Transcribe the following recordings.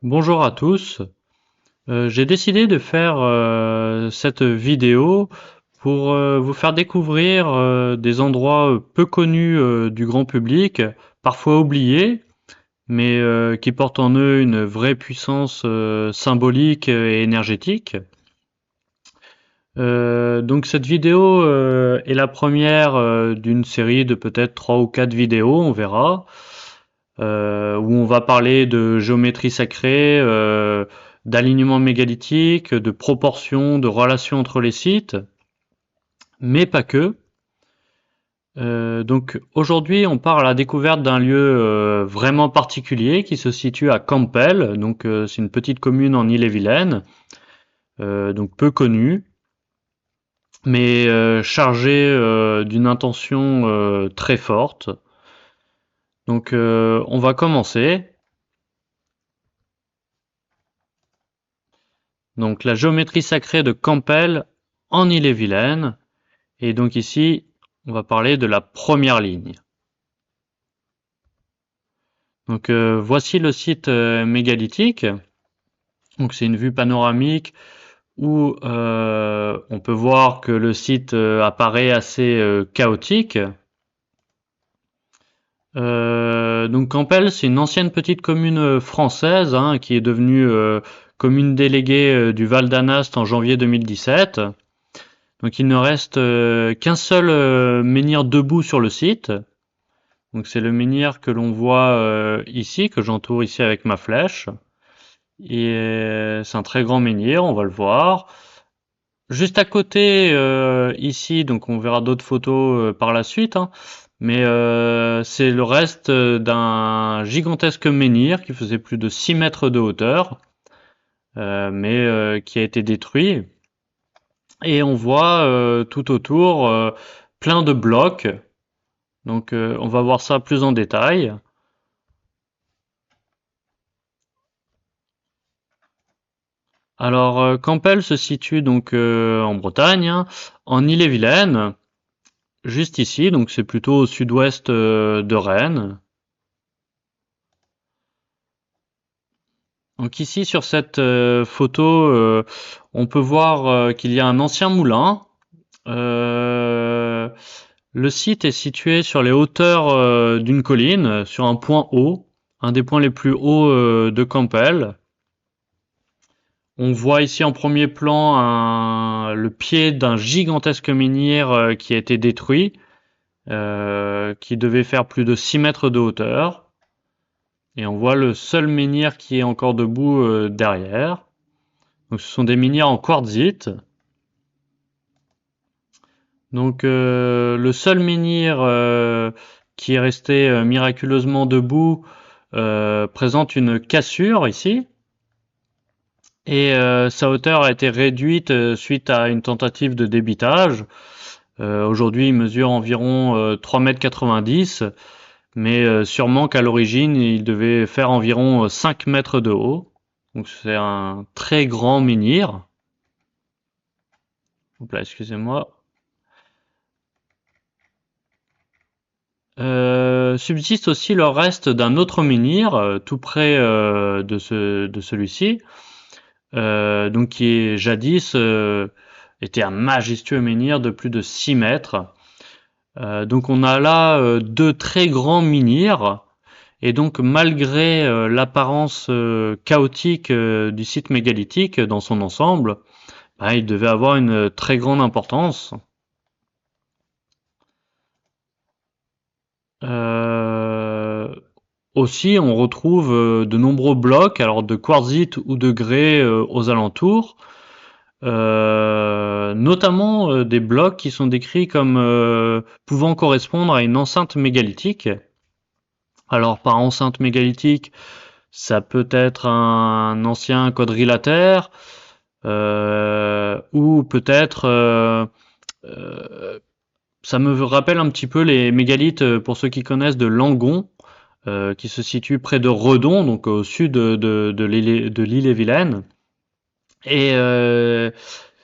Bonjour à tous. J'ai décidé de faire cette vidéo pour vous faire découvrir des endroits peu connus du grand public, parfois oubliés, mais qui portent en eux une vraie puissance symbolique et énergétique. Donc cette vidéo est la première d'une série de peut-être 3 ou 4 vidéos, on verra, où on va parler de géométrie sacrée, d'alignement mégalithique, de proportions, de relations entre les sites, mais pas que. Donc aujourd'hui, on part à la découverte d'un lieu vraiment particulier qui se situe à Campbell. Donc c'est une petite commune en Ille-et-Vilaine, donc peu connue, mais chargée d'une intention très forte. Donc on va commencer. Donc la géométrie sacrée de Campbell en Ille-et-Vilaine. Et donc ici, on va parler de la première ligne. Donc voici le site mégalithique. Donc c'est une vue panoramique où on peut voir que le site apparaît assez chaotique. Donc Campbell, c'est une ancienne petite commune française qui est devenue commune déléguée du Val d'Anast en janvier 2017. Donc il ne reste qu'un seul menhir debout sur le site. Donc c'est le menhir que l'on voit ici, que j'entoure ici avec ma flèche. Et c'est un très grand menhir, on va le voir. Juste à côté, ici, donc on verra d'autres photos par la suite, mais c'est le reste d'un gigantesque menhir qui faisait plus de 6 mètres de hauteur, mais qui a été détruit. Et on voit tout autour plein de blocs. Donc on va voir ça plus en détail. Alors Campbell se situe donc en Bretagne, en Ille-et-Vilaine, juste ici, donc c'est plutôt au sud-ouest de Rennes. Donc ici sur cette photo, on peut voir qu'il y a un ancien moulin. Euh, le site est situé sur les hauteurs d'une colline, sur un point haut, un des points les plus hauts de Campbell. On voit ici en premier plan le pied d'un gigantesque menhir qui a été détruit, qui devait faire plus de 6 mètres de hauteur. Et on voit le seul menhir qui est encore debout derrière. Donc ce sont des menhirs en quartzite. Donc le seul menhir qui est resté miraculeusement debout présente une cassure ici. Et sa hauteur a été réduite suite à une tentative de débitage. Aujourd'hui, il mesure environ 3,90 m, mais sûrement qu'à l'origine, il devait faire environ 5 mètres de haut. Donc c'est un très grand menhir. Hop là, excusez-moi. Subsiste aussi le reste d'un autre menhir tout près de celui-ci, donc qui est jadis était un majestueux menhir de plus de 6 mètres. Donc on a là deux très grands menhirs, et donc malgré l'apparence chaotique du site mégalithique dans son ensemble, bah, il devait avoir une très grande importance. Euh, Aussi, on retrouve de nombreux blocs, alors de quartzite ou de grès aux alentours, notamment des blocs qui sont décrits comme pouvant correspondre à une enceinte mégalithique. Alors par enceinte mégalithique, ça peut être un ancien quadrilatère, ou peut-être euh, ça me rappelle un petit peu les mégalithes, pour ceux qui connaissent, de Langon, qui se situe près de Redon, donc au sud de l'île-et-Vilaine. Et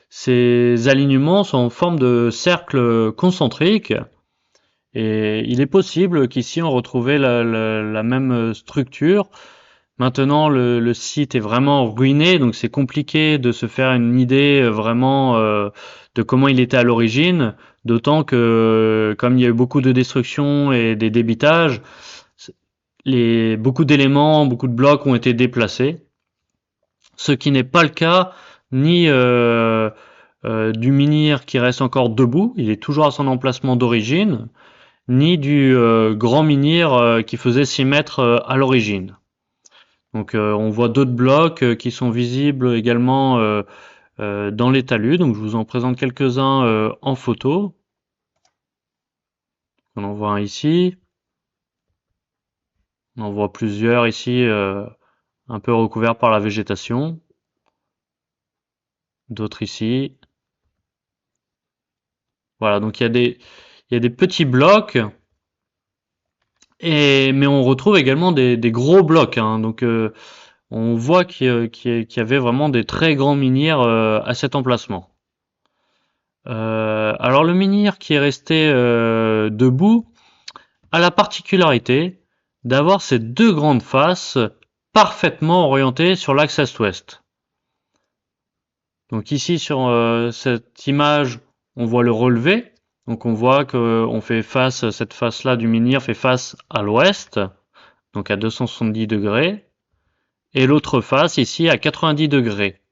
ces alignements sont en forme de cercle concentrique. Et il est possible qu'ici on retrouvait la même structure, Maintenant, le site est vraiment ruiné, donc c'est compliqué de se faire une idée vraiment de comment il était à l'origine, d'autant que comme il y a eu beaucoup de destruction et des débitages, beaucoup d'éléments, beaucoup de blocs ont été déplacés, ce qui n'est pas le cas ni du menhir qui reste encore debout, il est toujours à son emplacement d'origine, ni du grand menhir qui faisait 6 mètres à l'origine. Donc on voit d'autres blocs qui sont visibles également dans les talus. Donc je vous en présente quelques-uns en photo. On en voit un ici. On en voit plusieurs ici un peu recouverts par la végétation. D'autres ici. Voilà, donc il y a des petits blocs. Mais on retrouve également des gros blocs. Hein. Donc on voit qu'il y avait vraiment des très grands menhirs à cet emplacement. Alors le menhir qui est resté debout a la particularité d'avoir ces deux grandes faces parfaitement orientées sur l'axe est-ouest. Donc ici sur cette image, on voit le relevé. Donc on voit qu'on fait face, cette face-là du menhir fait face à l'ouest, donc à 270 degrés, et l'autre face ici à 90 degrés.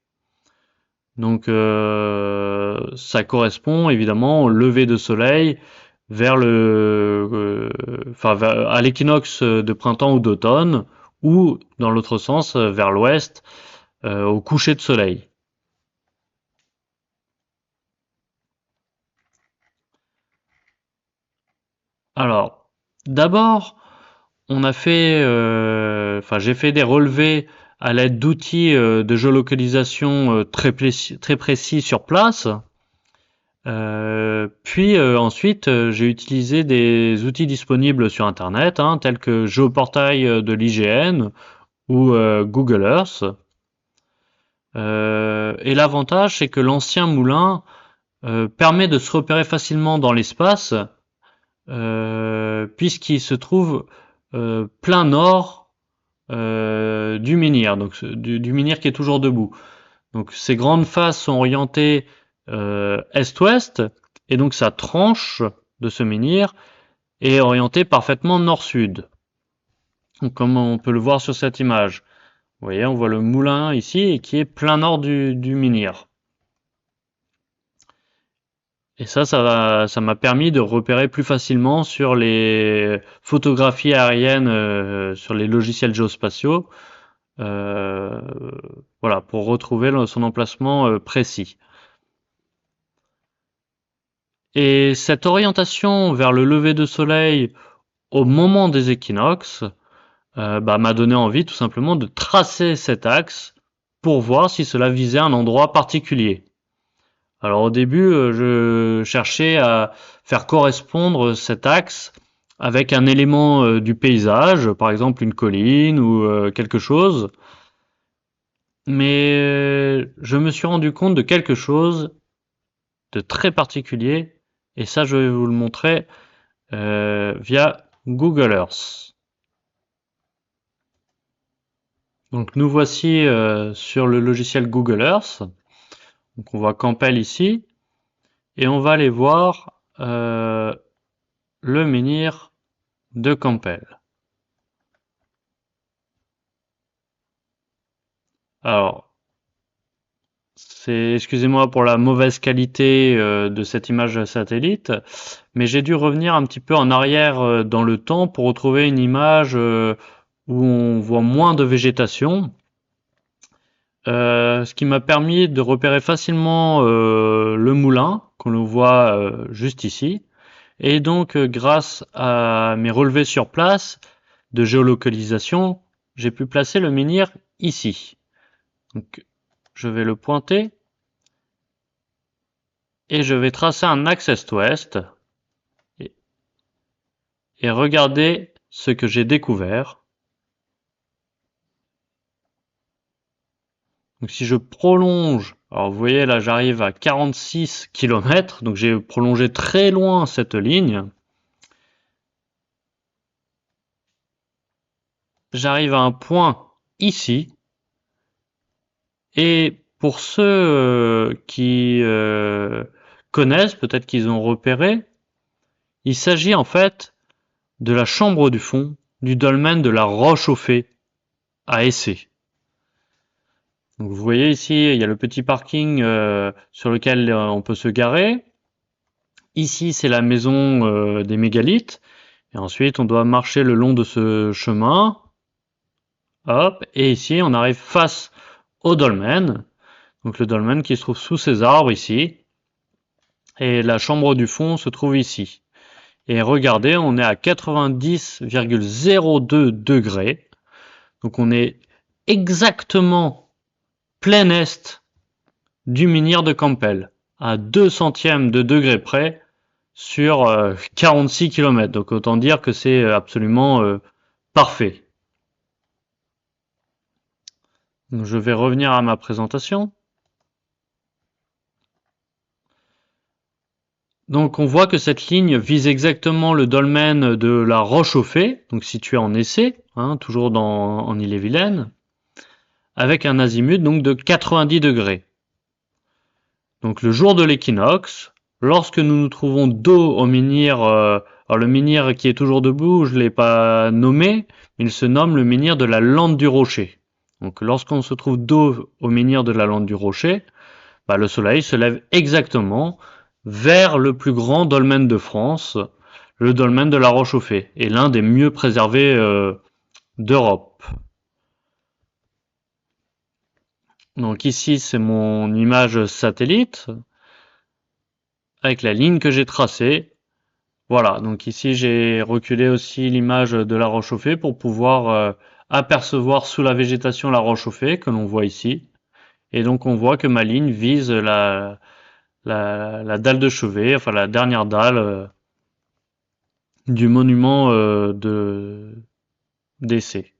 Donc ça correspond évidemment au lever de soleil vers à l'équinoxe de printemps ou d'automne, ou dans l'autre sens vers l'ouest au coucher de soleil. Alors, d'abord, on a fait, j'ai fait des relevés à l'aide d'outils de géolocalisation très précis sur place. Puis ensuite, j'ai utilisé des outils disponibles sur Internet, hein, tels que Géoportail de l'IGN ou Google Earth. Et l'avantage, c'est que l'ancien moulin permet de se repérer facilement dans l'espace, puisqu'il se trouve plein nord du menhir, donc du menhir qui est toujours debout. Donc ces grandes faces sont orientées est-ouest, et donc sa tranche de ce menhir est orientée parfaitement nord-sud. Donc comme on peut le voir sur cette image. Vous voyez, on voit le moulin ici qui est plein nord du menhir. Et ça m'a permis de repérer plus facilement sur les photographies aériennes, sur les logiciels géospatiaux, voilà, pour retrouver son emplacement précis. Et cette orientation vers le lever de soleil au moment des équinoxes m'a donné envie tout simplement de tracer cet axe pour voir si cela visait un endroit particulier. Alors au début, je cherchais à faire correspondre cet axe avec un élément du paysage, par exemple une colline ou quelque chose. Mais je me suis rendu compte de quelque chose de très particulier, et ça je vais vous le montrer via Google Earth. Donc nous voici sur le logiciel Google Earth. Donc on voit Campbell ici, et on va aller voir le menhir de Campbell. Alors, excusez-moi pour la mauvaise qualité de cette image satellite, mais j'ai dû revenir un petit peu en arrière dans le temps pour retrouver une image où on voit moins de végétation. Ce qui m'a permis de repérer facilement le moulin, qu'on le voit juste ici. Et donc, grâce à mes relevés sur place de géolocalisation, j'ai pu placer le menhir ici. Donc, je vais le pointer et je vais tracer un axe est-ouest et regarder ce que j'ai découvert. Donc si je prolonge, alors vous voyez là j'arrive à 46 km, donc j'ai prolongé très loin cette ligne. J'arrive à un point ici. Et pour ceux qui connaissent, peut-être qu'ils ont repéré, il s'agit en fait de la chambre du fond du dolmen de la Roche-aux-Fées à Essé. Donc vous voyez ici, il y a le petit parking sur lequel on peut se garer. Ici, c'est la maison des mégalithes. Et ensuite, on doit marcher le long de ce chemin. Hop, et ici, on arrive face au dolmen. Donc le dolmen qui se trouve sous ces arbres ici. Et la chambre du fond se trouve ici. Et regardez, on est à 90,02 degrés. Donc on est exactement plein est du menhir de Campbell, à 2 centièmes de degré près sur 46 km. Donc autant dire que c'est absolument parfait. Donc, je vais revenir à ma présentation. Donc on voit que cette ligne vise exactement le dolmen de la Roche-aux-Fées, donc situé en Essé, toujours en Ille-et-Vilaine, avec un azimut donc de 90 degrés. Donc le jour de l'équinoxe, lorsque nous nous trouvons dos au menhir, alors le menhir qui est toujours debout, je ne l'ai pas nommé, mais il se nomme le menhir de la Lande du Rocher. Donc lorsqu'on se trouve dos au menhir de la Lande du Rocher, le soleil se lève exactement vers le plus grand dolmen de France, le dolmen de la Roche-aux-Fées, et l'un des mieux préservés d'Europe. Donc ici, c'est mon image satellite, avec la ligne que j'ai tracée. Voilà, donc ici, j'ai reculé aussi l'image de la Roche-aux-Fées pour pouvoir apercevoir sous la végétation la Roche-aux-Fées, que l'on voit ici. Et donc, on voit que ma ligne vise la dalle de chevet, enfin la dernière dalle du monument d'Essé.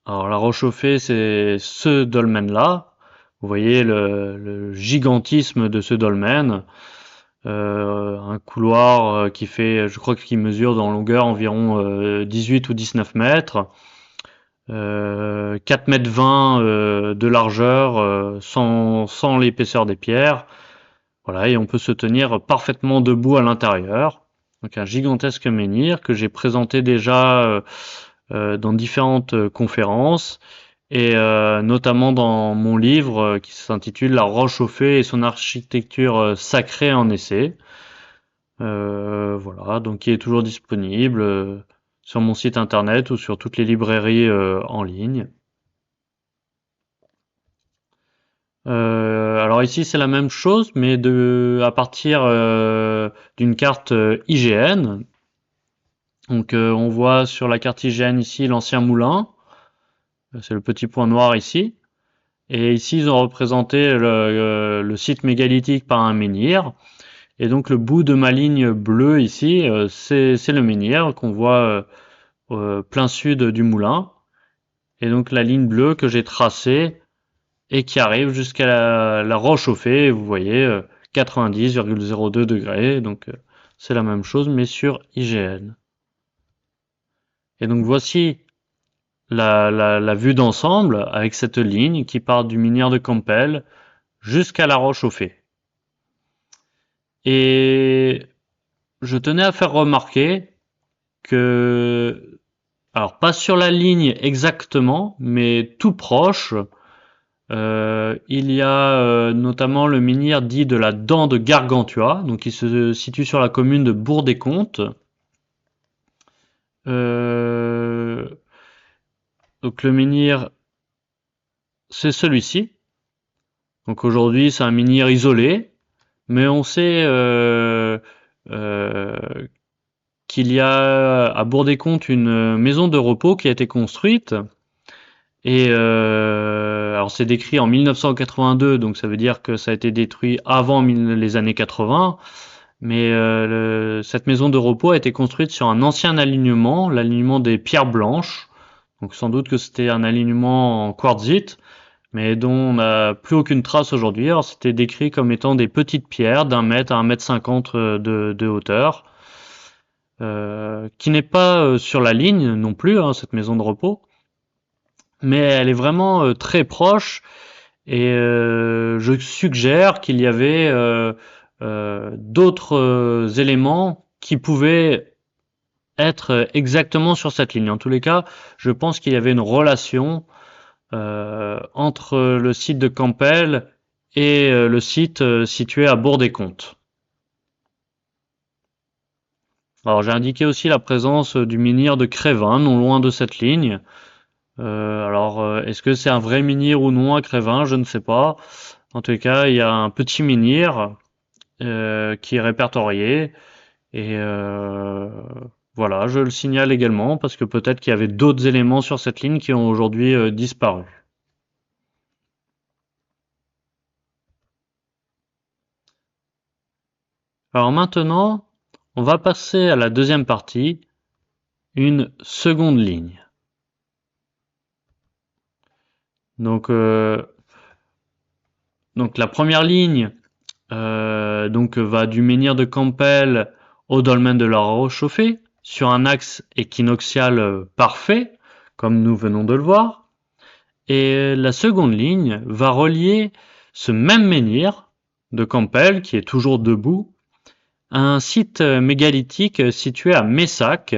Alors la Roche-aux-Fées, c'est ce dolmen-là. Vous voyez le gigantisme de ce dolmen. Un couloir qui fait, je crois qu'il mesure en longueur environ 18 ou 19 mètres. 4 mètres 20 de largeur sans l'épaisseur des pierres. Voilà, et on peut se tenir parfaitement debout à l'intérieur. Donc un gigantesque menhir que j'ai présenté déjà dans différentes conférences et notamment dans mon livre qui s'intitule La Roche-aux-Fées et son architecture sacrée en Essé. Voilà, donc qui est toujours disponible sur mon site internet ou sur toutes les librairies en ligne. Alors ici c'est la même chose, mais à partir d'une carte IGN. Donc on voit sur la carte IGN ici l'ancien moulin, c'est le petit point noir ici. Et ici ils ont représenté le site mégalithique par un menhir. Et donc le bout de ma ligne bleue ici, c'est le menhir qu'on voit plein sud du moulin. Et donc la ligne bleue que j'ai tracée et qui arrive jusqu'à la Roche-aux-Fées, vous voyez 90,02 degrés, donc c'est la même chose mais sur IGN. Et donc voici la vue d'ensemble avec cette ligne qui part du menhir de Campbell jusqu'à la Roche-aux-Fées. Et je tenais à faire remarquer que, alors pas sur la ligne exactement, mais tout proche, il y a notamment le menhir dit de la Dent de Gargantua, donc qui se situe sur la commune de Bourg-des-Comptes. Donc le menhir, c'est celui-ci. Donc aujourd'hui, c'est un menhir isolé, mais on sait qu'il y a à Bourg-des-Comptes une maison de repos qui a été construite. Et alors c'est décrit en 1982, donc ça veut dire que ça a été détruit avant les années 80. Mais cette maison de repos a été construite sur un ancien alignement, l'alignement des pierres blanches. Donc sans doute que c'était un alignement en quartzite, mais dont on n'a plus aucune trace aujourd'hui. Alors c'était décrit comme étant des petites pierres d'1 mètre à 1,50 m de hauteur, qui n'est pas sur la ligne non plus, hein, cette maison de repos, mais elle est vraiment très proche. Et je suggère qu'il y avait d'autres éléments qui pouvaient être exactement sur cette ligne. En tous les cas, je pense qu'il y avait une relation entre le site de Campbell et le site situé à Bourg-des-Comptes. Alors j'ai indiqué aussi la présence du menhir de Crévin, non loin de cette ligne. Est-ce que c'est un vrai menhir ou non à Crévin? Je ne sais pas. En tout cas, il y a un petit menhir qui est répertorié. Et voilà, je le signale également parce que peut-être qu'il y avait d'autres éléments sur cette ligne qui ont aujourd'hui disparu. Alors maintenant, on va passer à la deuxième partie, une seconde ligne. Donc la première ligne va du menhir de Campbell au dolmen de la Rochauffée sur un axe équinoxial parfait, comme nous venons de le voir. Et la seconde ligne va relier ce même menhir de Campbell, qui est toujours debout, à un site mégalithique situé à Messac.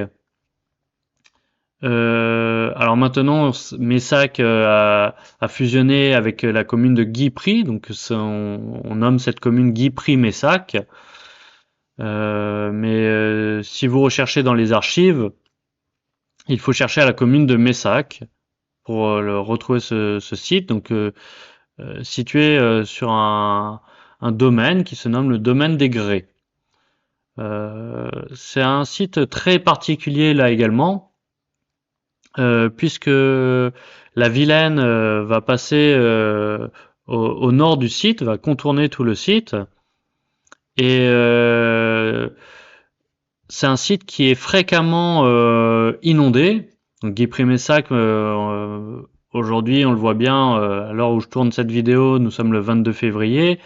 Alors maintenant, Messac a fusionné avec la commune de Guipry, donc on nomme cette commune Guipry-Messac. Si vous recherchez dans les archives, il faut chercher à la commune de Messac pour retrouver ce site, donc situé sur un domaine qui se nomme le domaine des Grès. C'est un site très particulier là également, puisque la Vilaine va passer au nord du site, va contourner tout le site, et c'est un site qui est fréquemment inondé. Donc Guipry-Messac, aujourd'hui on le voit bien, à l'heure où je tourne cette vidéo, nous sommes le 22 février,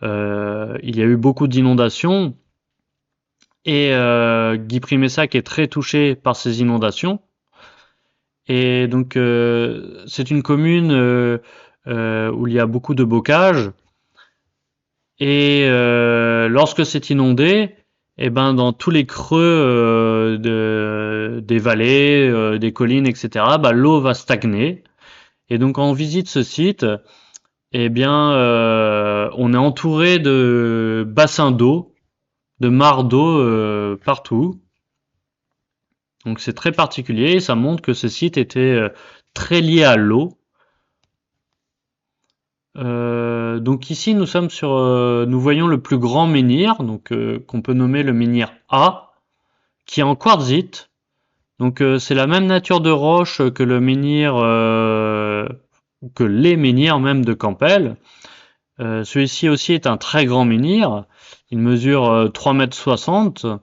il y a eu beaucoup d'inondations, et Guipry-Messac est très touché par ces inondations. Et donc c'est une commune où il y a beaucoup de bocage. Et lorsque c'est inondé, eh ben dans tous les creux des vallées, des collines, etc., bah, l'eau va stagner. Et donc quand on visite ce site, eh bien on est entouré de bassins d'eau, de mares d'eau partout. Donc c'est très particulier, ça montre que ce site était très lié à l'eau. Donc ici nous sommes nous voyons le plus grand menhir, donc qu'on peut nommer le menhir A, qui est en quartzite. Donc c'est la même nature de roche que le menhir, que les menhirs même de Campbell. Celui-ci aussi est un très grand menhir. Il mesure 3,60 m.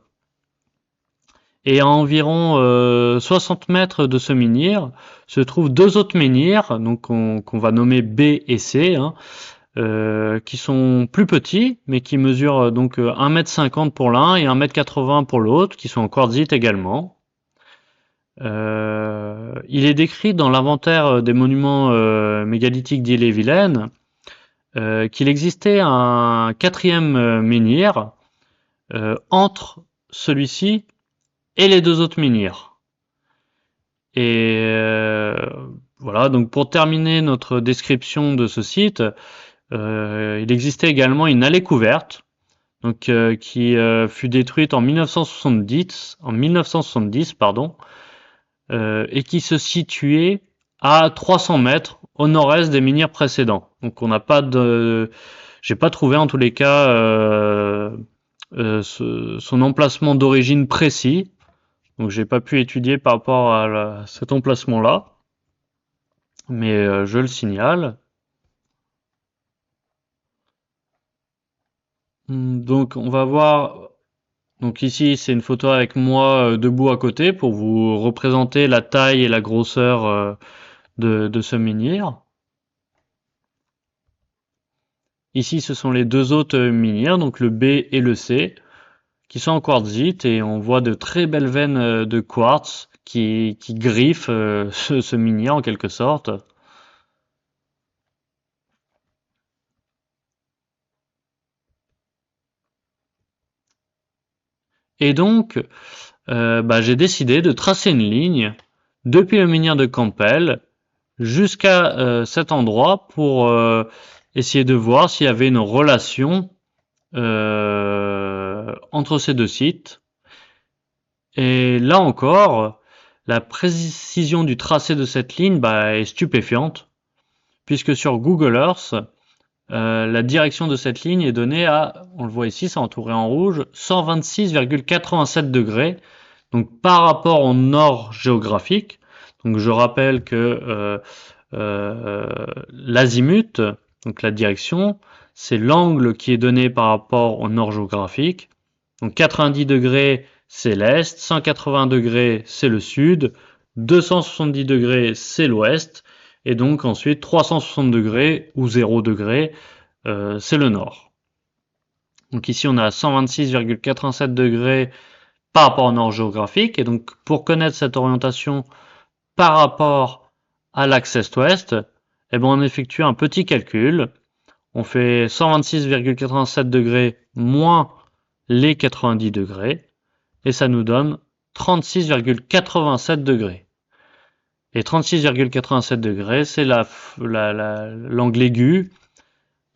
Et à environ 60 mètres de ce menhir se trouvent deux autres menhirs, donc qu'on va nommer B et C, hein, qui sont plus petits, mais qui mesurent donc 1,50 m pour l'un et 1,80 m pour l'autre, qui sont en quartzite également. Il est décrit dans l'inventaire des monuments mégalithiques d'Ille-et-Vilaine qu'il existait un quatrième menhir entre celui-ci et les deux autres menhirs. Et voilà, donc pour terminer notre description de ce site, il existait également une allée couverte, donc qui fut détruite en 1970, et qui se situait à 300 mètres au nord-est des menhirs précédents. Donc on n'a pas j'ai pas trouvé en tous les cas son emplacement d'origine précis. Donc j'ai pas pu étudier par rapport à cet emplacement-là, mais je le signale. Donc on va voir. Donc ici c'est une photo avec moi debout à côté pour vous représenter la taille et la grosseur de ce menhir. Ici ce sont les deux autres menhirs, donc le B et le C, qui sont en quartzite et on voit de très belles veines de quartz qui griffent ce minière en quelque sorte. Et donc, j'ai décidé de tracer une ligne depuis le menhir de Campbell jusqu'à cet endroit pour essayer de voir s'il y avait une relation entre ces deux sites. Et là encore, la précision du tracé de cette ligne est stupéfiante, puisque sur Google Earth, la direction de cette ligne est donnée à, on le voit ici, c'est entouré en rouge, 126,87 degrés, donc par rapport au nord géographique. Donc je rappelle que l'azimut, donc la direction, c'est l'angle qui est donné par rapport au nord géographique. Donc 90 degrés, c'est l'est, 180 degrés, c'est le sud, 270 degrés, c'est l'ouest, et donc ensuite 360 degrés ou 0 degrés, c'est le nord. Donc ici on a 126,87 degrés par rapport au nord géographique, et donc pour connaître cette orientation par rapport à l'axe est-ouest, on effectue un petit calcul. On fait 126,87 degrés moins les 90 degrés, et ça nous donne 36,87 degrés. Et 36,87 degrés, c'est l'angle aigu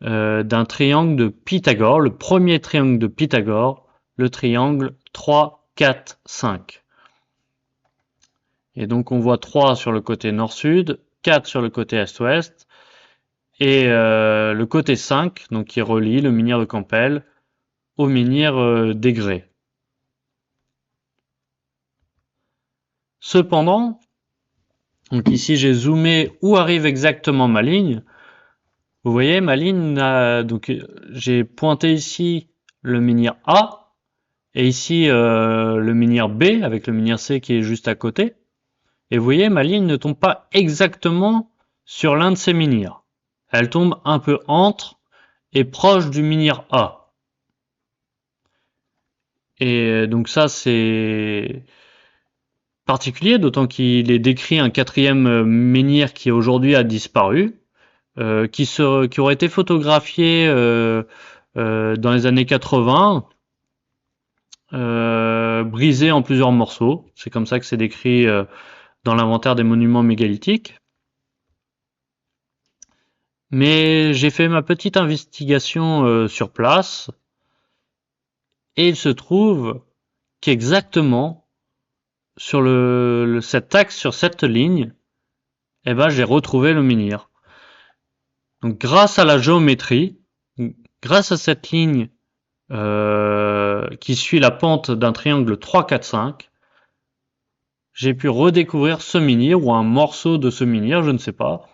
d'un triangle de Pythagore, le premier triangle de Pythagore, le triangle 3, 4, 5. Et donc on voit 3 sur le côté nord-sud, 4 sur le côté est-ouest, et le côté 5, donc qui relie le menhir de Campbell au menhir d'Aigré. Cependant, donc ici j'ai zoomé où arrive exactement ma ligne. Vous voyez, ma ligne donc j'ai pointé ici le menhir A et ici le menhir B avec le menhir C qui est juste à côté. Et vous voyez, ma ligne ne tombe pas exactement sur l'un de ces menhirs. Elle tombe un peu entre et proche du menhir A. Et donc ça c'est particulier, d'autant qu'il est décrit un quatrième menhir qui aujourd'hui a disparu, qui aurait été photographié dans les années 80, brisé en plusieurs morceaux. C'est comme ça que c'est décrit dans l'inventaire des monuments mégalithiques. Mais j'ai fait ma petite investigation sur place, et il se trouve qu'exactement sur cet axe, sur cette ligne, j'ai retrouvé le menhir. Donc grâce à la géométrie, grâce à cette ligne qui suit la pente d'un triangle 3, 4, 5, j'ai pu redécouvrir ce menhir ou un morceau de ce menhir, je ne sais pas.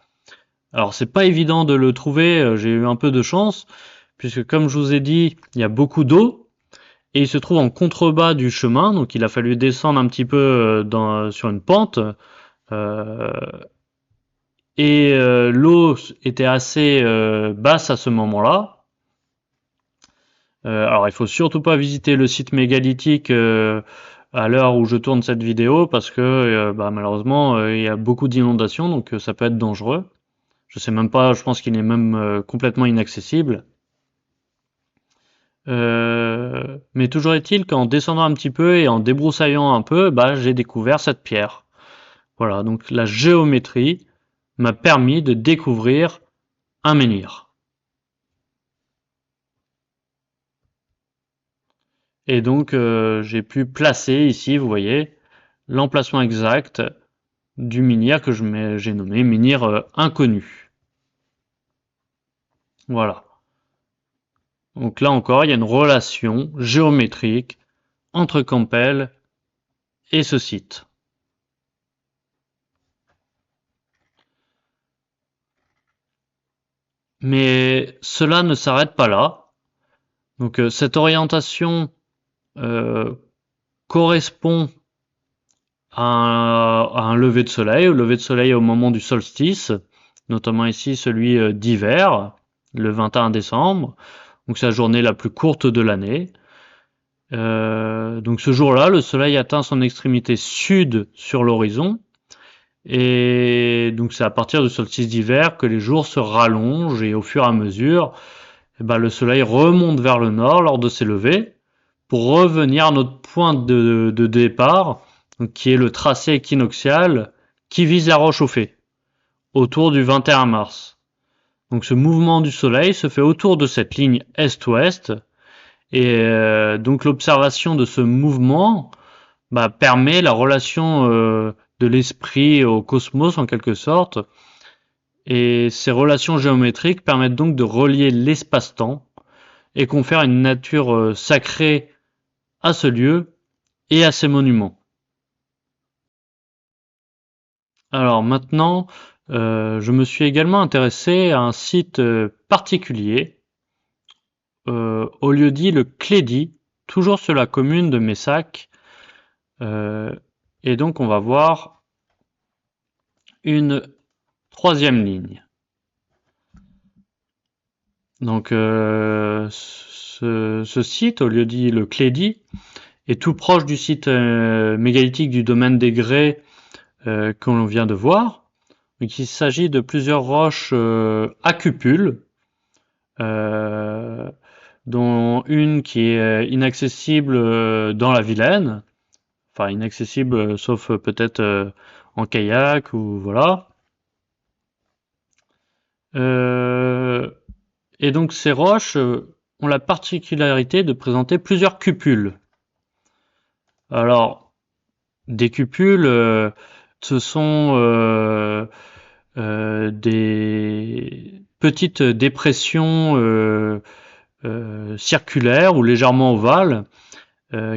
Alors c'est pas évident de le trouver, j'ai eu un peu de chance, puisque comme je vous ai dit, il y a beaucoup d'eau, et il se trouve en contrebas du chemin, donc il a fallu descendre un petit peu sur une pente, et l'eau était assez basse à ce moment-là. Alors il faut surtout pas visiter le site mégalithique à l'heure où je tourne cette vidéo, parce que malheureusement il y a beaucoup d'inondations, donc ça peut être dangereux. Je sais même pas, je pense qu'il est même complètement inaccessible. Mais toujours est-il qu'en descendant un petit peu et en débroussaillant un peu, j'ai découvert cette pierre. Voilà, donc la géométrie m'a permis de découvrir un menhir. Et donc j'ai pu placer ici, vous voyez, l'emplacement exact du menhir que j'ai nommé menhir inconnu. Voilà. Donc là encore, il y a une relation géométrique entre Campbell et ce site. Mais cela ne s'arrête pas là. Donc cette orientation correspond à un lever de soleil, au lever de soleil au moment du solstice, notamment ici celui d'hiver, le 21 décembre. Donc c'est la journée la plus courte de l'année. Donc ce jour-là, le soleil atteint son extrémité sud sur l'horizon. Et donc c'est à partir du solstice d'hiver que les jours se rallongent et au fur et à mesure, le soleil remonte vers le nord lors de ses levées pour revenir à notre point de départ, donc qui est le tracé équinoxial qui vise la roche chauffée autour du 21 mars. Donc ce mouvement du soleil se fait autour de cette ligne est-ouest et donc l'observation de ce mouvement permet la relation de l'esprit au cosmos en quelque sorte. Et ces relations géométriques permettent donc de relier l'espace-temps et confèrent une nature sacrée à ce lieu et à ses monuments. Alors maintenant, je me suis également intéressé à un site particulier, au lieu-dit le Clédy, toujours sur la commune de Messac. Et donc on va voir une troisième ligne. Donc ce site, au lieu-dit le Clédy, est tout proche du site mégalithique du domaine des Grès que l'on vient de voir. Donc, il s'agit de plusieurs roches à cupules, dont une qui est inaccessible dans la Vilaine, enfin inaccessible sauf peut-être en kayak ou voilà. Et donc ces roches ont la particularité de présenter plusieurs cupules. Alors, des cupules, ce sont des petites dépressions circulaires ou légèrement ovales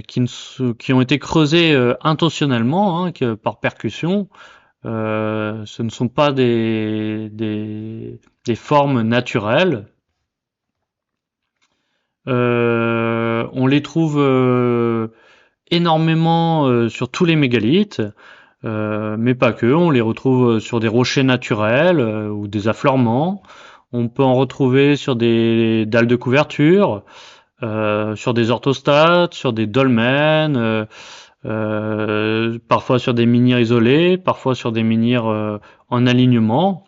qui ont été creusées intentionnellement par percussion. Ce ne sont pas des formes naturelles. On les trouve énormément sur tous les mégalithes, mais pas que. On les retrouve sur des rochers naturels ou des affleurements. On peut en retrouver sur des dalles de couverture, sur des orthostates, sur des dolmens, parfois sur des menhirs isolés, parfois sur des menhirs en alignement.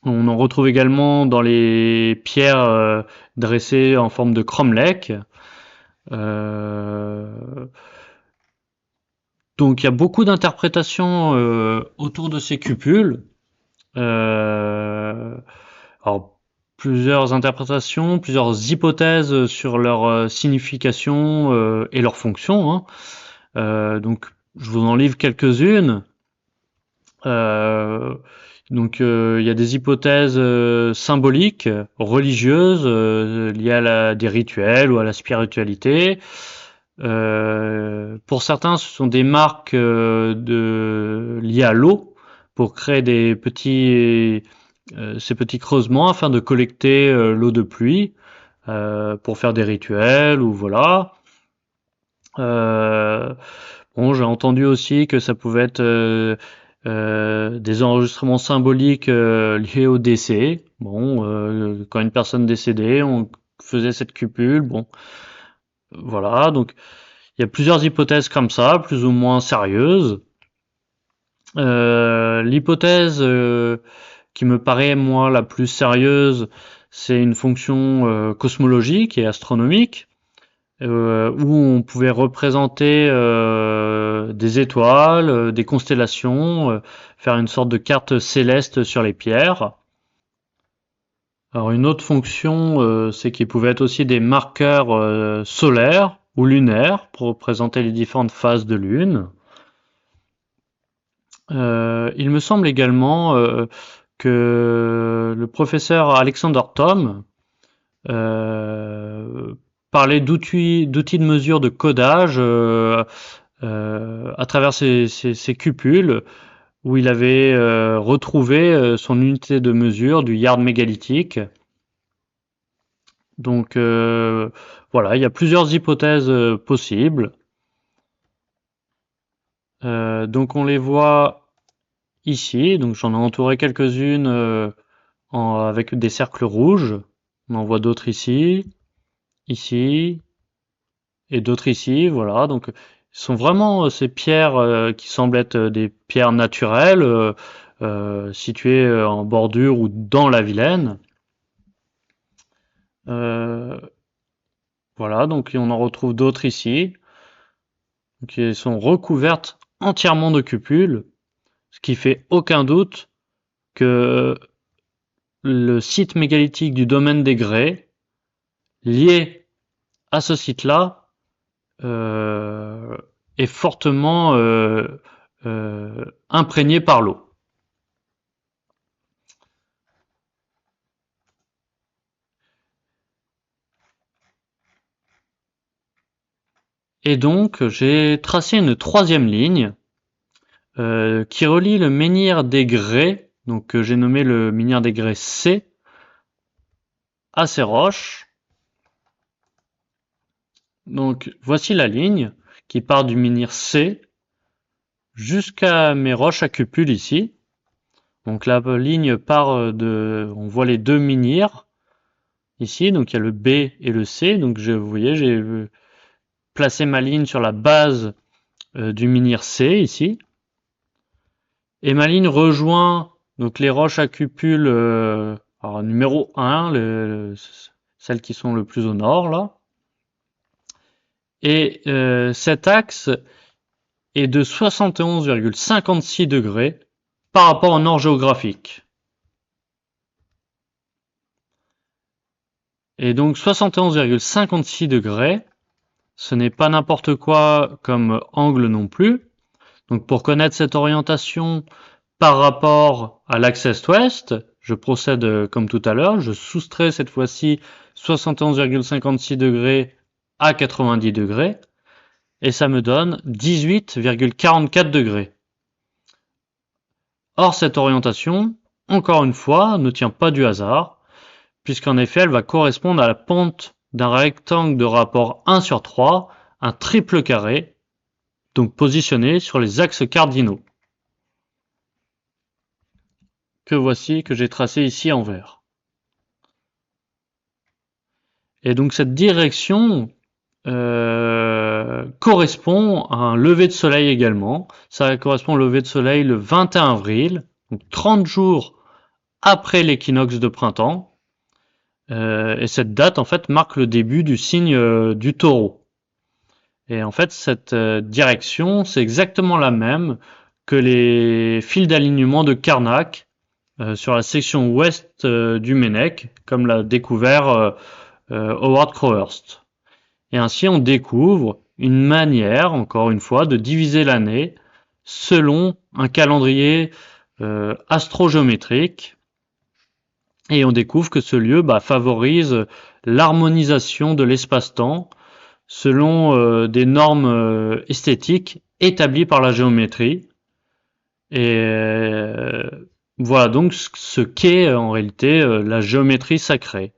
On en retrouve également dans les pierres dressées en forme de cromlech. Donc il y a beaucoup d'interprétations autour de ces cupules. Alors plusieurs interprétations, plusieurs hypothèses sur leur signification et leur fonction. Donc je vous en livre quelques-unes. Donc il y a des hypothèses symboliques, religieuses, liées à des rituels ou à la spiritualité. Pour certains, ce sont des marques liées à l'eau pour créer ces petits creusements afin de collecter l'eau de pluie pour faire des rituels ou voilà. Bon, j'ai entendu aussi que ça pouvait être des enregistrements symboliques liés au décès. Bon, quand une personne décédée, on faisait cette cupule. Bon, voilà. Donc, il y a plusieurs hypothèses comme ça, plus ou moins sérieuses. L'hypothèse qui me paraît moi la plus sérieuse, c'est une fonction cosmologique et astronomique. Où on pouvait représenter des étoiles, des constellations, faire une sorte de carte céleste sur les pierres. Alors une autre fonction, c'est qu'ils pouvaient être aussi des marqueurs solaires ou lunaires pour représenter les différentes phases de lune. Il me semble également que le professeur Alexander Thom parlait d'outils de mesure de codage à travers ces cupules où il avait retrouvé son unité de mesure du yard mégalithique. Donc voilà, il y a plusieurs hypothèses possibles. Donc on les voit ici, donc j'en ai entouré quelques-unes avec des cercles rouges. On en voit d'autres ici, ici et d'autres ici, voilà. Donc, ce sont vraiment ces pierres qui semblent être des pierres naturelles, situées en bordure ou dans la Vilaine. Voilà, donc on en retrouve d'autres ici, qui sont recouvertes entièrement de cupules, ce qui fait aucun doute que le site mégalithique du domaine des Grès, lié à ce site-là, est fortement imprégné par l'eau. Et donc, j'ai tracé une troisième ligne qui relie le menhir des Grès, donc que j'ai nommé le menhir des Grès C, à ces roches. Donc, voici la ligne qui part du menhir C jusqu'à mes roches à cupules ici. Donc la ligne part on voit les deux menhirs ici, donc il y a le B et le C. Donc vous voyez, j'ai placé ma ligne sur la base du menhir C ici. Et ma ligne rejoint donc les roches à cupules alors, numéro 1, celles qui sont le plus au nord là. Et cet axe est de 71,56 degrés par rapport au nord géographique. Et donc 71,56 degrés, ce n'est pas n'importe quoi comme angle non plus. Donc pour connaître cette orientation par rapport à l'axe est-ouest, je procède comme tout à l'heure, je soustrais cette fois-ci 71,56 degrés à 90 degrés, et ça me donne 18,44 degrés. Or cette orientation, encore une fois, ne tient pas du hasard, puisqu'en effet elle va correspondre à la pente d'un rectangle de rapport 1 sur 3, un triple carré, donc positionné sur les axes cardinaux, que voici, que j'ai tracé ici en vert. Et donc cette direction correspond à un lever de soleil également. Ça correspond au lever de soleil le 21 avril, donc 30 jours après l'équinoxe de printemps. Et cette date, en fait, marque le début du signe du taureau. Et en fait, cette direction, c'est exactement la même que les fils d'alignement de Karnak sur la section ouest du Mennec, comme l'a découvert Howard Crowhurst. Et ainsi, on découvre une manière, encore une fois, de diviser l'année selon un calendrier astrogéométrique. Et on découvre que ce lieu favorise l'harmonisation de l'espace-temps selon des normes esthétiques établies par la géométrie. Et voilà donc ce qu'est en réalité la géométrie sacrée.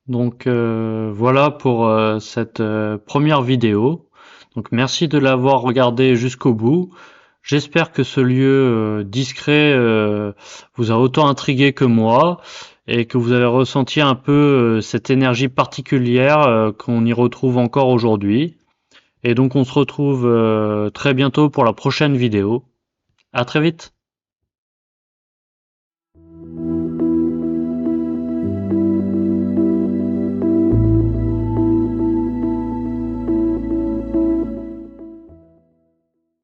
Donc voilà pour cette première vidéo. Donc merci de l'avoir regardé jusqu'au bout. J'espère que ce lieu discret vous a autant intrigué que moi et que vous avez ressenti un peu cette énergie particulière qu'on y retrouve encore aujourd'hui. Et donc on se retrouve très bientôt pour la prochaine vidéo. À très vite.